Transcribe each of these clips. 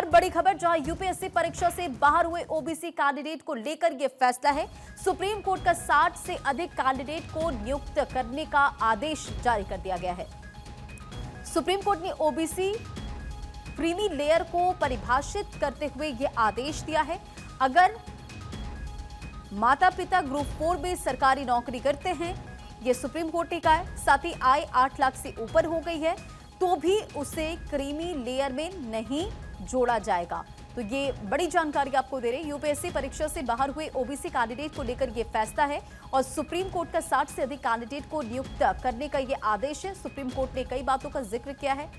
और बड़ी खबर, जहां यूपीएससी परीक्षा से बाहर हुए ओबीसी कैंडिडेट को लेकर यह फैसला है। सुप्रीम कोर्ट का 60 से अधिक कैंडिडेट को नियुक्त करने का आदेश जारी कर दिया गया है। सुप्रीम कोर्ट ने ओबीसी क्रीमी लेयर को परिभाषित करते हुए यह आदेश दिया है। अगर माता पिता ग्रुप 4 में सरकारी नौकरी करते हैं, यह सुप्रीम कोर्ट ने कहा है, साथ ही आय 8 लाख से ऊपर हो गई है तो भी उसे क्रीमी लेयर में नहीं जोड़ा जाएगा। तो ये बड़ी जानकारी आपको दे रहे हैं। यूपीएससी परीक्षा से बाहर हुए ओबीसी कैंडिडेट को लेकर यह फैसला है और सुप्रीम कोर्ट का 60 से अधिक कैंडिडेट को नियुक्त करने का यह आदेश है। सुप्रीम कोर्ट ने कई बातों का जिक्र किया है।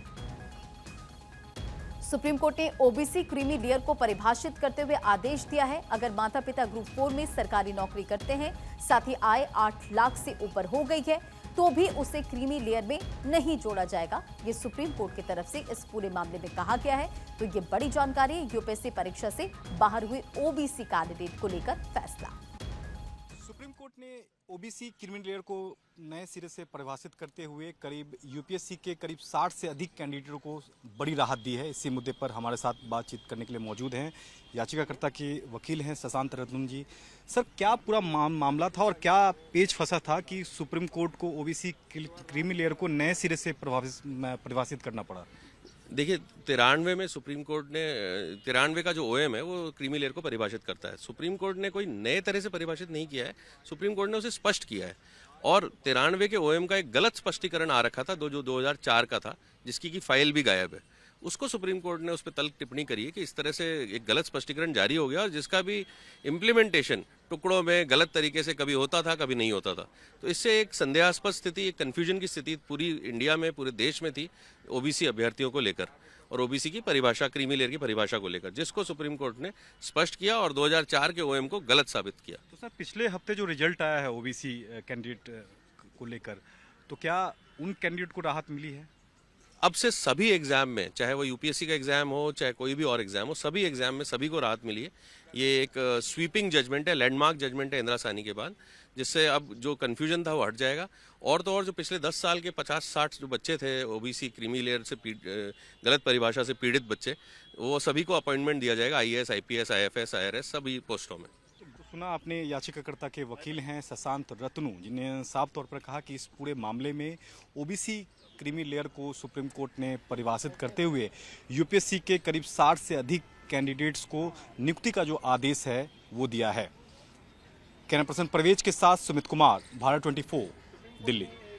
सुप्रीम कोर्ट ने ओबीसी क्रीमी लेयर को परिभाषित करते हुए आदेश दिया है। अगर माता पिता ग्रुप 4 में सरकारी नौकरी करते हैं, साथ ही आय 8 लाख से ऊपर हो गई है तो भी उसे क्रीमी लेयर में नहीं जोड़ा जाएगा। ये सुप्रीम कोर्ट की तरफ से इस पूरे मामले में कहा गया है। तो ये बड़ी जानकारी है। यूपीएससी परीक्षा से बाहर हुए ओबीसी कैंडिडेट को लेकर फैसला। सुप्रीम कोर्ट ने ओबीसी क्रीमी लेयर को नए सिरे से परिभाषित करते हुए करीब यूपीएससी के करीब 60 से अधिक कैंडिडेटों को बड़ी राहत दी है। इसी मुद्दे पर हमारे साथ बातचीत करने के लिए मौजूद हैं याचिकाकर्ता के वकील हैं शशांक रत्नम जी। सर, क्या पूरा मामला था और क्या पेच फंसा था कि सुप्रीम कोर्ट को ओबीसी क्रीमी लेयर को नए सिरे से परिभाषित करना पड़ा? देखिए, 93 में सुप्रीम कोर्ट ने 93 का जो ओएम है वो क्रीमी लेयर को परिभाषित करता है। सुप्रीम कोर्ट ने कोई नए तरह से परिभाषित नहीं किया है, सुप्रीम कोर्ट ने उसे स्पष्ट किया है। और 93 के ओएम का एक गलत स्पष्टीकरण आ रखा था जो 2004 का था, जिसकी की फाइल भी गायब है। उसको सुप्रीम कोर्ट ने उस पर तल्ख टिप्पणी करी है कि इस तरह से एक गलत स्पष्टीकरण जारी हो गया और जिसका भी इम्प्लीमेंटेशन टुकड़ों में गलत तरीके से कभी होता था, कभी नहीं होता था। तो इससे एक संदेहास्पद स्थिति, एक कन्फ्यूजन की स्थिति पूरी इंडिया में, पूरे देश में थी ओबीसी अभ्यर्थियों को लेकर और ओबीसी की परिभाषा, क्रीमी लेयर की परिभाषा को लेकर, जिसको सुप्रीम कोर्ट ने स्पष्ट किया और 2004 के ओएम को गलत साबित किया। तो सर, पिछले हफ्ते जो रिजल्ट आया है ओबीसी कैंडिडेट को लेकर, तो क्या उन कैंडिडेट को राहत मिली है? अब से सभी एग्जाम में, चाहे वो यूपीएससी का एग्जाम हो, चाहे कोई भी और एग्जाम हो, सभी एग्जाम में सभी को राहत मिली है। ये एक स्वीपिंग जजमेंट है, लैंडमार्क जजमेंट है इंदिरा साहनी के बाद, जिससे अब जो कन्फ्यूजन था वो हट जाएगा। और तो और जो पिछले 10 साल के 50-60 जो बच्चे थे ओबीसी क्रीमी लेयर से गलत परिभाषा से पीड़ित बच्चे, वो सभी को अपॉइंटमेंट दिया जाएगा, आईएएस, आईपीएस, आईएफएस, आईआरएस सभी पोस्टों में। सुना आपने, याचिकाकर्ता के वकील हैं शशांक रत्नू, जिन्हें साफ तौर पर कहा कि इस पूरे मामले में ओबीसी क्रीमी लेयर को सुप्रीम कोर्ट ने परिभाषित करते हुए यूपीएससी के करीब 60 से अधिक कैंडिडेट्स को नियुक्ति का जो आदेश है वो दिया है। कैमरा पर्सन परवेज के साथ सुमित कुमार, भारत 24, दिल्ली।